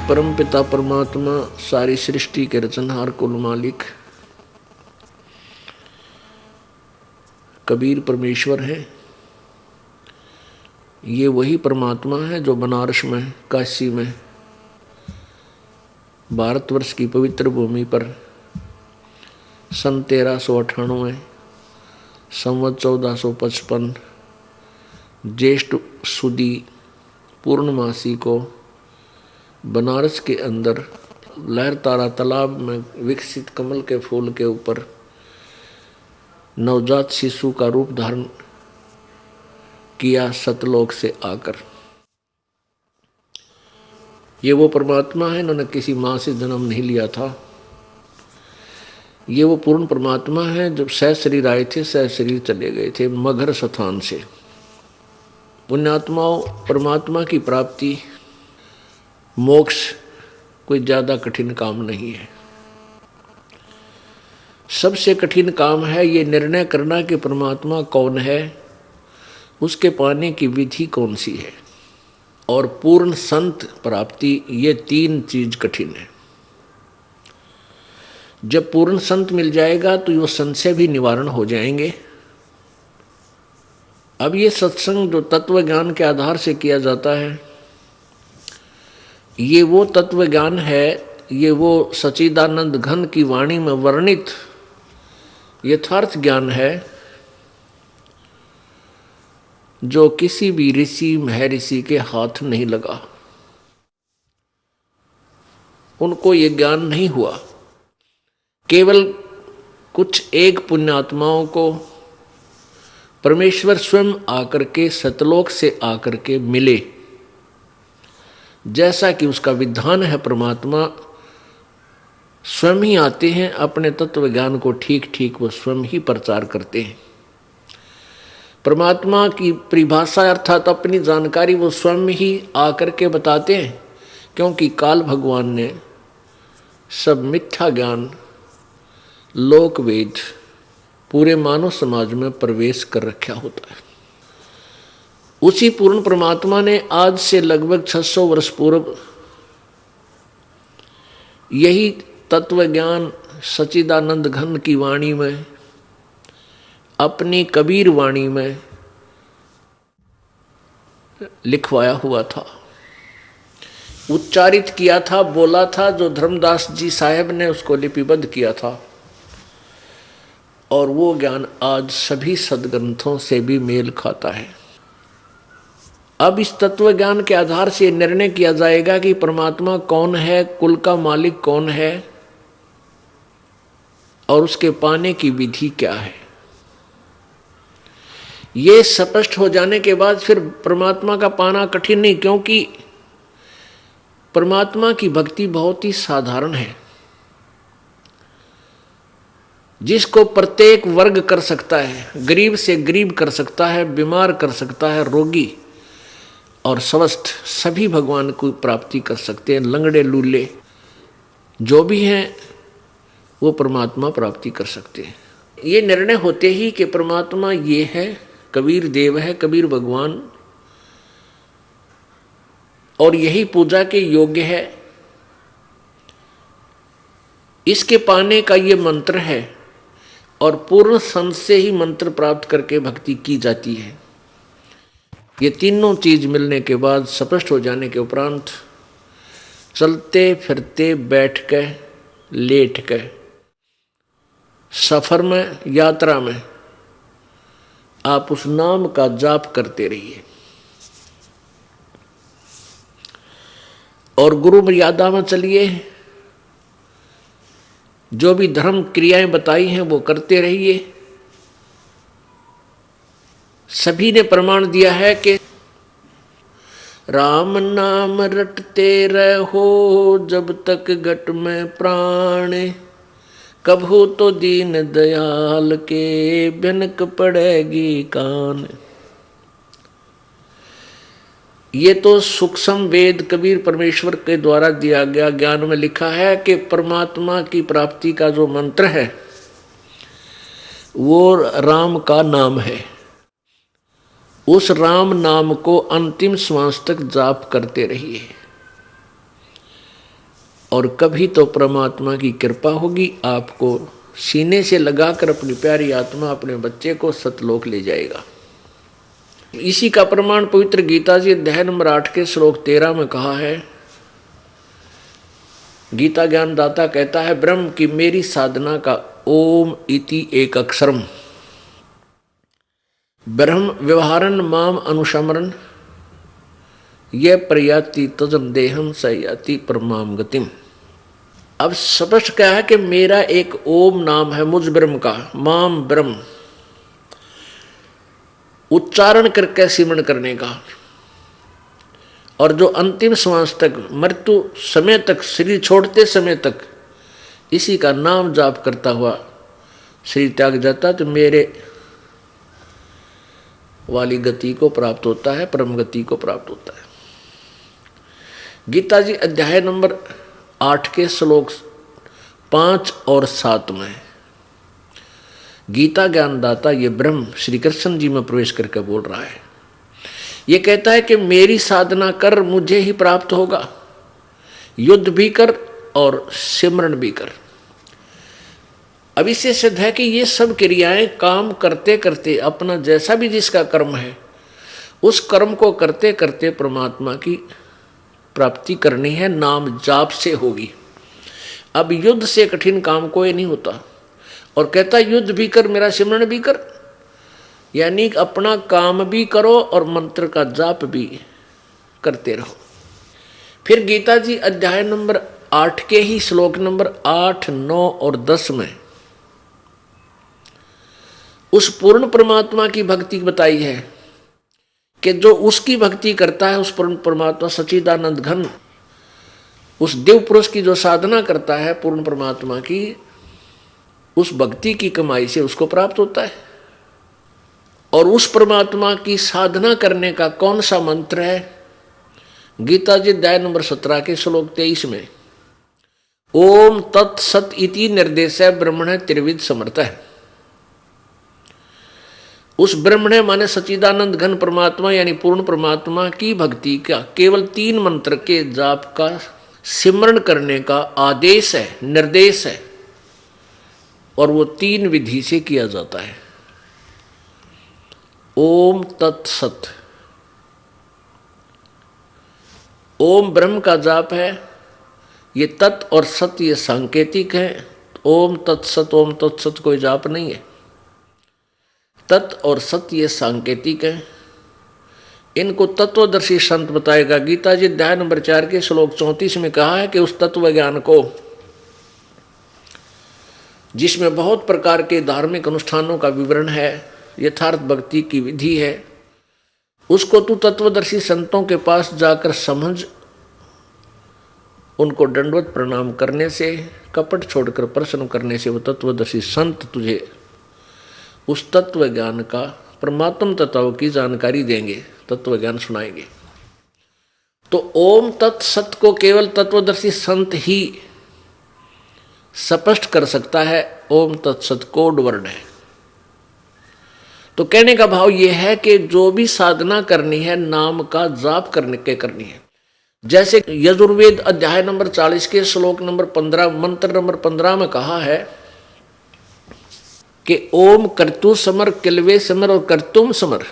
परमपिता परमात्मा सारी सृष्टि के रचनहार कुल मालिक कबीर परमेश्वर है। ये वही परमात्मा है जो बनारस में, काशी में, भारतवर्ष की पवित्र भूमि पर सन 1398 संवत 1455 ज्येष्ठ सुदी पूर्णमासी को बनारस के अंदर लहरतारा तालाब में विकसित कमल के फूल के ऊपर नवजात शिशु का रूप धारण किया सतलोक से आकर। ये वो परमात्मा है, इन्होंने किसी माँ से जन्म नहीं लिया था। ये वो पूर्ण परमात्मा है जब सह शरीर आए थे, सह शरीर चले गए थे मगर स्थान से। पुण्यात्माओं, परमात्मा की प्राप्ति मोक्ष कोई ज़्यादा कठिन काम नहीं है। सबसे कठिन काम है ये निर्णय करना कि परमात्मा कौन है, उसके पाने की विधि कौन सी है, और पूर्ण संत प्राप्ति, ये तीन चीज कठिन है। जब पूर्ण संत मिल जाएगा तो वो संशय भी निवारण हो जाएंगे। अब ये सत्संग जो तत्व ज्ञान के आधार से किया जाता है, ये वो तत्व ज्ञान है, ये वो सच्चिदानंद घन की वाणी में वर्णित यथार्थ ज्ञान है जो किसी भी ऋषि महर्षि के हाथ नहीं लगा। उनको ये ज्ञान नहीं हुआ। केवल कुछ एक पुण्यात्माओं को परमेश्वर स्वयं आकर के सतलोक से आकर के मिले, जैसा कि उसका विधान है। परमात्मा स्वयं ही आते हैं, अपने तत्व ज्ञान को ठीक ठीक वो स्वयं ही प्रचार करते हैं। परमात्मा की परिभाषा अर्थात अपनी जानकारी वो स्वयं ही आकर के बताते हैं, क्योंकि काल भगवान ने सब मिथ्या ज्ञान, लोक वेद पूरे मानव समाज में प्रवेश कर रखा होता है। उसी पूर्ण परमात्मा ने आज से लगभग 600 वर्ष पूर्व यही तत्व ज्ञान सच्चिदानंद घन की वाणी में, अपनी कबीर वाणी में लिखवाया हुआ था, उच्चारित किया था, बोला था, जो धर्मदास जी साहब ने उसको लिपिबद्ध किया था। और वो ज्ञान आज सभी सदग्रंथों से भी मेल खाता है। अब इस तत्व ज्ञान के आधार से निर्णय किया जाएगा कि परमात्मा कौन है, कुल का मालिक कौन है, और उसके पाने की विधि क्या है। ये स्पष्ट हो जाने के बाद फिर परमात्मा का पाना कठिन नहीं, क्योंकि परमात्मा की भक्ति बहुत ही साधारण है, जिसको प्रत्येक वर्ग कर सकता है। गरीब से गरीब कर सकता है, बीमार कर सकता है, रोगी और स्वस्थ सभी भगवान को प्राप्ति कर सकते हैं। लंगड़े लूले जो भी हैं वो परमात्मा प्राप्ति कर सकते हैं। ये निर्णय होते ही कि परमात्मा ये है, कबीर देव है, कबीर भगवान, और यही पूजा के योग्य है, इसके पाने का ये मंत्र है, और पूर्ण संत से ही मंत्र प्राप्त करके भक्ति की जाती है। ये तीनों चीज मिलने के बाद, स्पष्ट हो जाने के उपरांत, चलते फिरते, बैठ के, लेट के, सफर में, यात्रा में आप उस नाम का जाप करते रहिए, और गुरु मर्यादा में चलिए। जो भी धर्म क्रियाएं बताई हैं वो करते रहिए। सभी ने प्रमाण दिया है कि राम नाम रटते रहो जब तक घट में प्राण, कभू तो दीन दयाल के भनक पड़ेगी कान। ये तो सूक्ष्म वेद कबीर परमेश्वर के द्वारा दिया गया ज्ञान में लिखा है कि परमात्मा की प्राप्ति का जो मंत्र है वो राम का नाम है। उस राम नाम को अंतिम श्वास तक जाप करते रहिए। और कभी तो परमात्मा की कृपा होगी, आपको सीने से लगाकर अपनी प्यारी आत्मा अपने बच्चे को सतलोक ले जाएगा। इसी का प्रमाण पवित्र गीता जी अध्याय नंबर 8 के श्लोक 13 में कहा है। गीता ज्ञान दाता कहता है, ब्रह्म की मेरी साधना का ओम इति एक अक्षरम ब्रह्म व्यवहारन माम अनुशमरन ये प्रयाति तजम देहम सयाति परमाम गतिम। अब स्पष्ट क्या है कि मेरा एक ओम नाम है मुझ ब्रह्म का, माम ब्रह्म उच्चारण करके सिमरण करने का, और जो अंतिम श्वास तक मृत्यु समय तक शरीर छोड़ते समय तक इसी का नाम जाप करता हुआ शरीर त्याग जाता तो मेरे वाली गति को प्राप्त होता है, परम गति को प्राप्त होता है। गीता जी अध्याय नंबर 8 के श्लोक 5 और 7 में गीता ज्ञानदाता ये ब्रह्म श्री कृष्ण जी में प्रवेश करके बोल रहा है। ये कहता है कि मेरी साधना कर मुझे ही प्राप्त होगा, युद्ध भी कर और सिमरण भी कर। अब इससे सिद्ध है कि ये सब क्रियाएं काम करते करते अपना जैसा भी जिसका कर्म है उस कर्म को करते करते परमात्मा की प्राप्ति करनी है, नाम जाप से होगी। अब युद्ध से कठिन काम कोई नहीं होता। और कहता युद्ध भी कर मेरा सिमरण भी कर, यानी अपना काम भी करो और मंत्र का जाप भी करते रहो। फिर गीता जी अध्याय नंबर 8 के ही श्लोक नंबर 8, 9 और 10 में उस पूर्ण परमात्मा की भक्ति बताई है कि जो उसकी भक्ति करता है उस पूर्ण परमात्मा सच्चिदानंद घन उस देव पुरुष की जो साधना करता है पूर्ण परमात्मा की, उस भक्ति की कमाई से उसको प्राप्त होता है। और उस परमात्मा की साधना करने का कौन सा मंत्र है? गीता जी अध्याय नंबर 17 के श्लोक 23 में ओम तत्सत इति निर्देश ब्रह्मण त्रिविध समर्थ है। उस ब्रह्मण माने सच्चिदानंद घन परमात्मा यानी पूर्ण परमात्मा की भक्ति का केवल 3 मंत्र के जाप का सिमरण करने का आदेश है, निर्देश है, और वो 3 विधि से किया जाता है। ओम तत्सत, ओम ब्रह्म का जाप है। ये तत् और सत ये सांकेतिक है। ओम तत्सत कोई जाप नहीं है। तत् और सत ये सांकेतिक है। इनको तत्वदर्शी संत बताएगा। गीता जी अध्याय नंबर 4 के श्लोक 34 में कहा है कि उस तत्व ज्ञान को जिसमें बहुत प्रकार के धार्मिक अनुष्ठानों का विवरण है, यथार्थ भक्ति की विधि है, उसको तू तत्वदर्शी संतों के पास जाकर समझ, उनको दंडवत प्रणाम करने से, कपट छोड़कर प्रश्न करने से वो तत्वदर्शी संत तुझे उस तत्व ज्ञान का परमात्म तत्व की जानकारी देंगे, तत्व ज्ञान सुनाएंगे। तो ओम तत्सत को केवल तत्वदर्शी संत ही स्पष्ट कर सकता है। ओम तत्सत कोड वर्ड है। तो कहने का भाव यह है कि जो भी साधना करनी है नाम का जाप करनी है। जैसे यजुर्वेद अध्याय नंबर 40 के श्लोक नंबर 15 मंत्र नंबर 15 में कहा है कि ओम कर्तु समर किलवे समर और कर्तुम समर।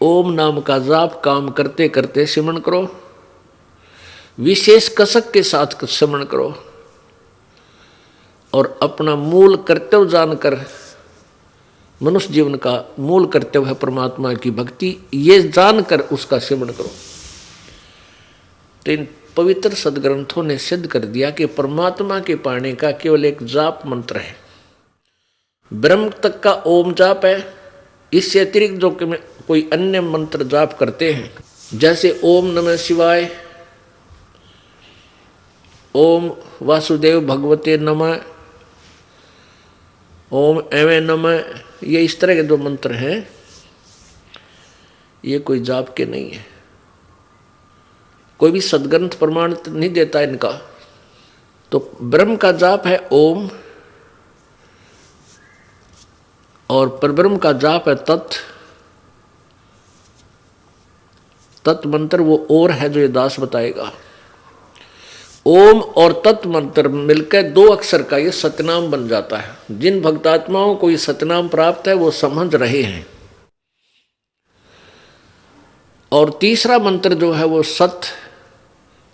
ओम नाम का जाप काम करते करते सिमरण करो, विशेष कसक के साथ सिमरण करो, और अपना मूल कर्तव्य जानकर, मनुष्य जीवन का मूल कर्तव्य है परमात्मा की भक्ति, ये जानकर उसका सिमरण करो। तो इन पवित्र सदग्रंथों ने सिद्ध कर दिया कि परमात्मा के पाने का केवल एक जाप मंत्र है। ब्रह्म तक का ओम जाप है। इससे अतिरिक्त जो कि कोई अन्य मंत्र जाप करते हैं, जैसे ओम नमः शिवाय, ओम वासुदेव भगवते नमः, ओम एवं नमः, ये इस तरह के जो मंत्र हैं ये कोई जाप के नहीं है। कोई भी सदग्रंथ प्रमाण नहीं देता इनका। तो ब्रह्म का जाप है ओम, और परब्रह्म का जाप है तत्। तत् मंत्र वो और है जो ये दास बताएगा। ओम और तत् मंत्र मिलकर 2 अक्षर का ये सतनाम बन जाता है। जिन भक्तात्माओं को ये सतनाम प्राप्त है वो समझ रहे हैं। और तीसरा मंत्र जो है वो सत,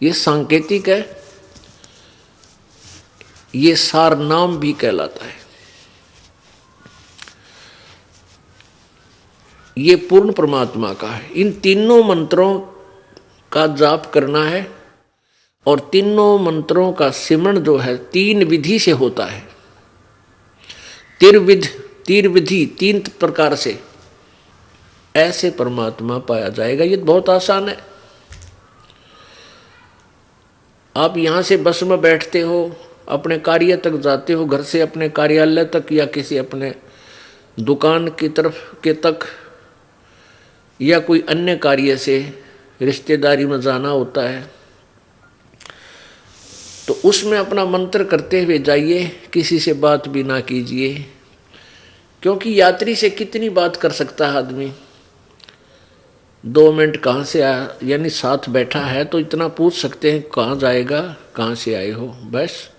ये सांकेतिक है, ये सार नाम भी कहलाता है। ये पूर्ण परमात्मा का है। इन तीनों मंत्रों का जाप करना है और तीनों मंत्रों का सिमरण जो है 3 विधि से होता है। तीर विधि 3 प्रकार से ऐसे परमात्मा पाया जाएगा। ये बहुत आसान है। आप यहां से बस में बैठते हो, अपने कार्य तक जाते हो, घर से अपने कार्यालय तक या किसी अपने दुकान की तरफ के तक या कोई अन्य कार्य से रिश्तेदारी में जाना होता है, तो उसमें अपना मंत्र करते हुए जाइए, किसी से बात भी ना कीजिए, क्योंकि यात्री से कितनी बात कर सकता है आदमी। 2 मिनट कहाँ से आया, यानी साथ बैठा है तो इतना पूछ सकते हैं कहाँ जाएगा, कहाँ से आए हो, बस।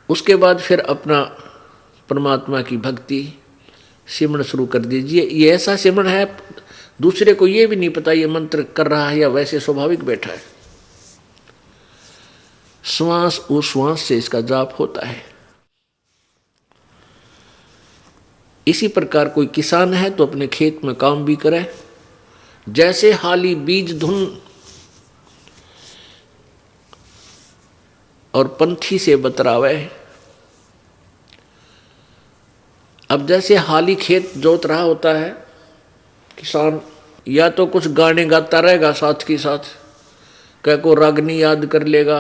उसके बाद फिर अपना परमात्मा की भक्ति सिमरण शुरू कर दीजिए। ये ऐसा सिमरण है दूसरे को ये भी नहीं पता ये मंत्र कर रहा है या वैसे स्वाभाविक बैठा है। श्वास उश्वास से इसका जाप होता है। इसी प्रकार कोई किसान है तो अपने खेत में काम भी करे, जैसे हाली बीज धुन और पंथी से बतरावे। अब जैसे हाली खेत जोत रहा होता है किसान, या तो कुछ गाने गाता रहेगा साथ के साथ, कह को रागनी याद कर लेगा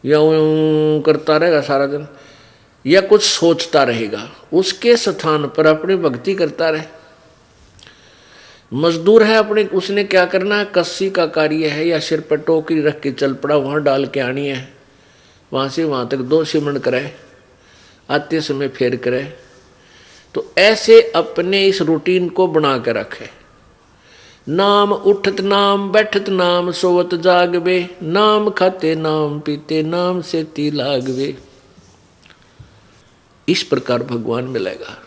या करता रहेगा सारा दिन, या कुछ सोचता रहेगा, उसके स्थान पर अपनी भक्ति करता रहे। मजदूर है अपने, उसने क्या करना है, कस्सी का कार्य है या सिर पर टोकरी रख के चल पड़ा, वहां डाल के आनी है, वहां से वहां तक 2 सिमरण करे, आते समय फेर करे। तो ऐसे अपने इस रूटीन को बना के रखे। नाम उठत नाम बैठत नाम सोवत जागवे, नाम खाते नाम पीते नाम से ती लागवे। इस प्रकार भगवान मिलेगा।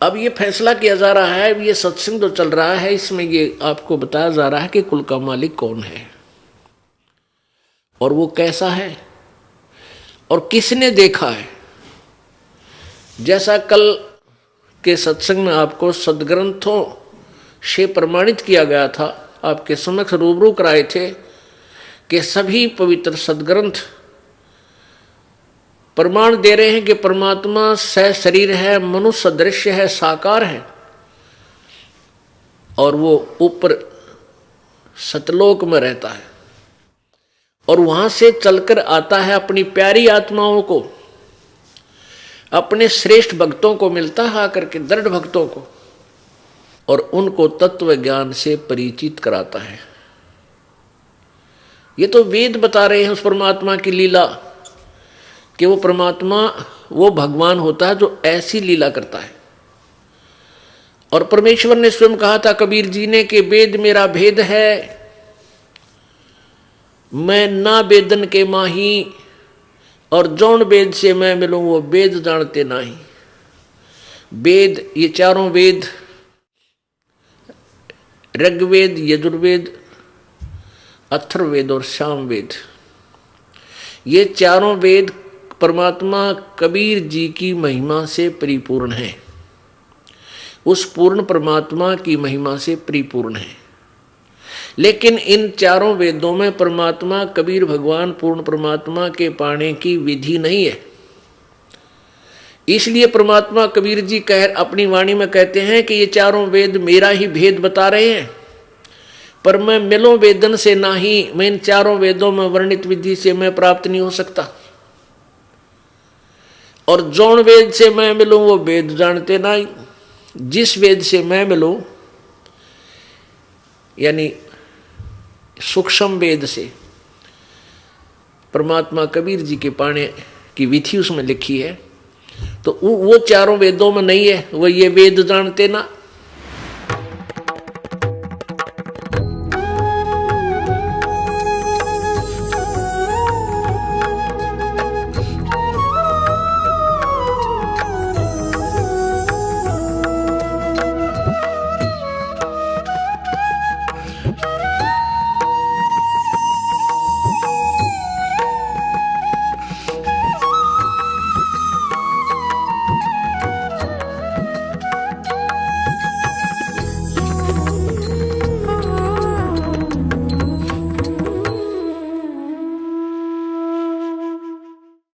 अब ये फैसला किया जा रहा है, ये सत्संग जो चल रहा है इसमें ये आपको बताया जा रहा है कि कुल का मालिक कौन है और वो कैसा है और किसने देखा है। जैसा कल के सत्संग में आपको सदग्रंथों से प्रमाणित किया गया था, आपके समक्ष रूबरू कराए थे कि सभी पवित्र सदग्रंथ प्रमाण दे रहे हैं कि परमात्मा सह शरीर है, मनुष्य दृश्य है, साकार है और वो ऊपर सतलोक में रहता है और वहां से चलकर आता है अपनी प्यारी आत्माओं को, अपने श्रेष्ठ भक्तों को मिलता है आकर के, दृढ़ भक्तों को, और उनको तत्व ज्ञान से परिचित कराता है। ये तो वेद बता रहे हैं उस परमात्मा की लीला कि वो परमात्मा वो भगवान होता है जो ऐसी लीला करता है। और परमेश्वर ने स्वयं कहा था कबीर जी ने कि वेद मेरा भेद है, मैं ना वेदन के माही, और जौन वेद से मैं मिलूं वो वेद जानते नहीं। वेद, ये चारों वेद, ऋग्वेद, यजुर्वेद, अथर्ववेद और सामवेद, ये चारों वेद परमात्मा कबीर जी की महिमा से परिपूर्ण है, उस पूर्ण परमात्मा की महिमा से परिपूर्ण है। लेकिन इन चारों वेदों में परमात्मा कबीर भगवान पूर्ण परमात्मा के पाने की विधि नहीं है। इसलिए परमात्मा कबीर जी अपनी वाणी में कहते हैं कि ये चारों वेद मेरा ही भेद बता रहे हैं, पर मैं मिलो वेदन से नहीं, मैं इन चारों वेदों में वर्णित विधि से मैं प्राप्त नहीं हो सकता। और जौन वेद से मैं मिलूं वो वेद जानते नहीं। जिस वेद से मैं मिलूं यानी सूक्ष्म वेद से, परमात्मा कबीर जी के पाने की विधि उसमें लिखी है, तो वो चारों वेदों में नहीं है, वो ये वेद जानते ना।